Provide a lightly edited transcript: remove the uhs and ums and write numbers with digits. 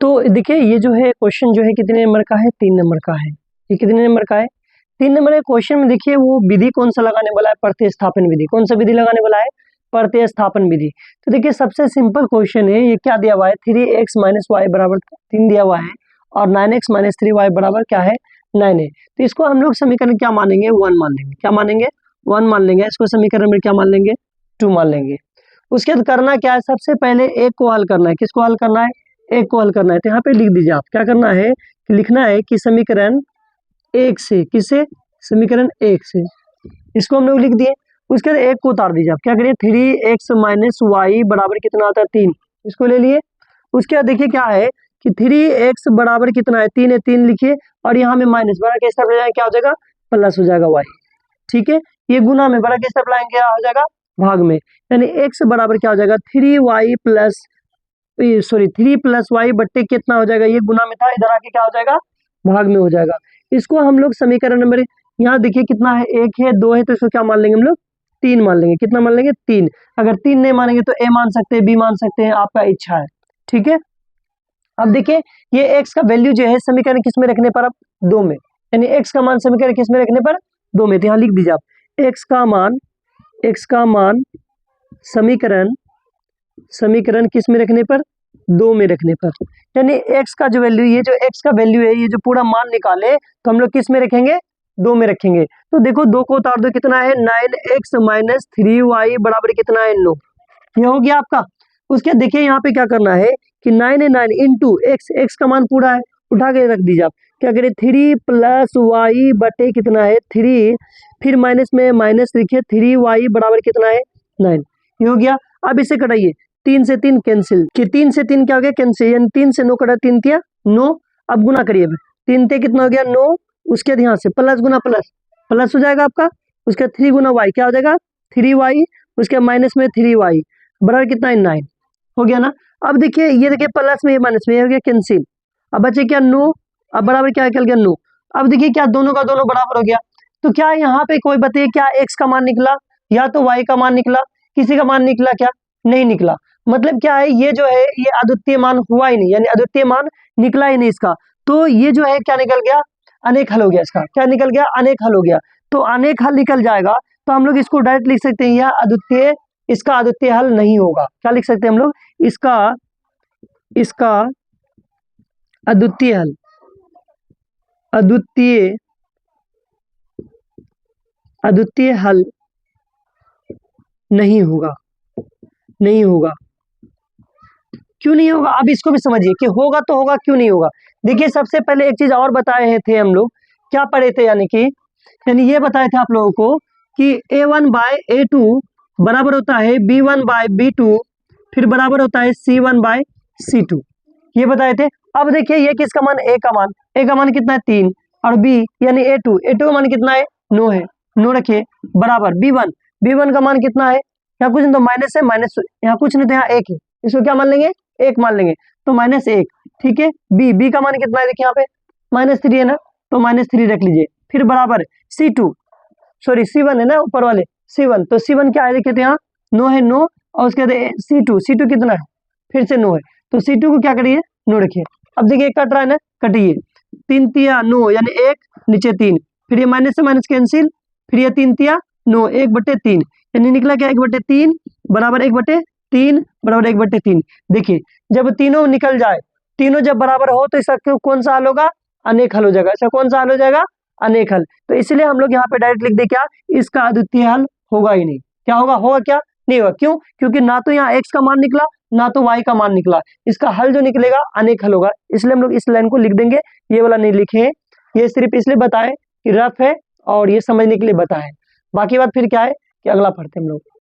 तो देखिए ये जो है क्वेश्चन जो है कितने नंबर का है, 3 नंबर का है। ये कितने नंबर का है, 3 नंबर के क्वेश्चन में देखिए वो विधि कौन सा लगाने वाला है, प्रतिस्थापन विधि। कौन सा विधि लगाने वाला है, प्रतिस्थापन विधि। तो देखिए सबसे सिंपल क्वेश्चन है, ये क्या दिया हुआ है, 3x - y बराबर 3 दिया हुआ है और 9x - 3y बराबर क्या है, 9 है। तो इसको हम लोग समीकरण क्या मानेंगे, 1 मान लेंगे। क्या मानेंगे, 1 मान लेंगे। इसको समीकरण में क्या मान लेंगे, 2 मान लेंगे। उसके बाद करना क्या है, सबसे पहले एक को हल करना है। किसको हल करना है, एक को हल करना है। तो यहाँ पे लिख दीजिए आप, क्या करना है कि लिखना है कि समीकरण 1 से, किससे, समीकरण 1 से, इसको हम लोग लिख दिए। उसके बाद एक को उतार दीजिए आप, क्या करिए, 3x - y बराबर कितना आता है, 3, इसको ले लिए। उसके बाद देखिए क्या है कि 3x बराबर कितना है, 3 है, 3 लिखिए और यहाँ में माइनस, बड़ा किस तरफ ले जाएंगे, क्या हो जाएगा, प्लस हो जाएगा y। ठीक है, ये गुना में, बड़ा किस तरफ लाएंगे, क्या हो जाएगा, भाग में। यानी x बराबर क्या हो जाएगा, 3y प्लस 3 + y बट्टे कितना हो जाएगा, ये गुना में था, इधर आके क्या हो जाएगा, भाग में हो जाएगा। इसको हम लोग समीकरण नंबर, यहाँ देखिए कितना है, 1 है, 2 है, तो इसको क्या मान लेंगे हम लोग, 3 मान लेंगे। कितना मान लेंगे, 3। अगर 3 नहीं मानेंगे तो a मान सकते हैं, b मान सकते हैं, आपका इच्छा है। ठीक है, अब देखिए ये x का वैल्यू जो है समीकरण किस में रखने पर, अब 2 में, यानी x का मान समीकरण किस में रखने पर, 2 में। तो यहाँ लिख दीजिए आप, x का मान समीकरण किस में रखने पर, 2 में रखने पर। यानी x का जो वैल्यू, ये जो x का वैल्यू है, ये जो पूरा मान निकाले तो हम लोग किस में रखेंगे, 2 में रखेंगे। तो देखो 2 को उतार दो, कितना है, 9x - 3y बराबर कितना है, 9। ये हो गया आपका। उसके देखिए यहाँ पे क्या करना है कि 9 है, 9 इंटू x का मान पूरा है, उठा के रख दीजिए आप। क्या करें, 3 + y बटे कितना है, 3, फिर माइनस में माइनस लिखिए, 3y बराबर कितना है, 9। ये हो गया। अब इसे कटाइए, 3 से 3 कैंसिल, कि 3 से 3 क्या हो गया, कैंसिल, यानी 3 से 9 कटा, 3 तिया 9। अब गुना करिए, 3 ते कितना हो गया, 9। उसके ध्यान से प्लस गुना प्लस, प्लस हो जाएगा आपका। उसके 3 गुना y क्या हो जाएगा, 3y। उसके माइनस में 3y बराबर कितना है, 9। हो गया ना। अब देखिए ये देखिए प्लस में माइनस में हो गया कैंसिल। अब बचे क्या, 9। अब बराबर क्या निकल गया, 9। अब देखिए क्या, दोनों का दोनों बराबर हो गया। तो क्या यहाँ पे कोई बताइए, क्या x का मान निकला या तो y का मान निकला, किसी का मान निकला, क्या नहीं निकला। मतलब क्या है, ये जो है ये अद्वितीय मान हुआ ही नहीं, यानी अद्वितीय मान निकला ही नहीं इसका। तो ये जो है क्या निकल गया, अनेक हल हो गया इसका। क्या निकल गया, अनेक हल हो गया। तो अनेक हल निकल जाएगा तो हम लोग इसको डायरेक्ट लिख सकते हैं, यह अद्वितीय, इसका अद्वितीय हल नहीं होगा। क्या लिख सकते हैं हम लोग, इसका अद्वितीय हल, अद्वितीय हल नहीं होगा, नहीं होगा। क्यों नहीं होगा, अब इसको भी समझिए कि होगा तो होगा, क्यों नहीं होगा। देखिए सबसे पहले एक चीज और बताए थे हम लोग, क्या पढ़े थे, यानी ये बताए थे आप लोगों को कि a1/a2 बराबर होता है b1/b2, फिर बराबर होता है c1/c2, ये बताए थे। अब देखिए ये किसका मान, a का मान कितना है, 3, और b यानी a2 का मान कितना है, 9 है, 9 रखिए, बराबर b1 का मान कितना है, यहाँ कुछ नहीं तो माइनस है, माइनस यहाँ कुछ नहीं तो यहाँ 1 है, इसको क्या मान लेंगे, 1 मान लेंगे, तो -1। ठीक है, b का मान कितना है, देखिए यहाँ पे -3 है ना, तो -3 रख लीजिए। फिर बराबर C1 है ना, ऊपर वाले C1, तो C1 क्या है, देखिए तो यहाँ 9 है, 9, और उसके बाद C2 कितना है, फिर से 9 है, तो C2 को क्या करिए, 9 रखिए। अब देखिए कट रहा है ना, कटिए, 3 तिया 9 यानी 1, नीचे 3, फिर ये माइनस से माइनस कैंसिल, फिर ये 3 तिया 9, 1/3, यानी निकला क्या, 1/3 बराबर 1/3 बराबर 1/3। देखिए जब तीनों निकल जाए, तीनों जब बराबर हो तो इसका कौन सा हल होगा, अनेक हल हो जाएगा। इसका कौन सा हल हो जाएगा, अनेक हल। तो इसलिए हम लोग यहाँ पे डायरेक्ट लिख दे, क्या, इसका अद्वितीय हल होगा ही नहीं। क्या होगा, क्या नहीं होगा, क्यों, क्योंकि ना तो यहाँ x का मान निकला, ना तो y का मान निकला। इसका हल जो निकलेगा अनेक हल होगा, इसलिए हम लोग इस लाइन को लिख देंगे, ये वाला नहीं लिखे। ये सिर्फ इसलिए बताए कि रफ है और ये समझने के लिए बताए, बाकी बात फिर क्या है कि अगला पढ़ते हैं हम लोग।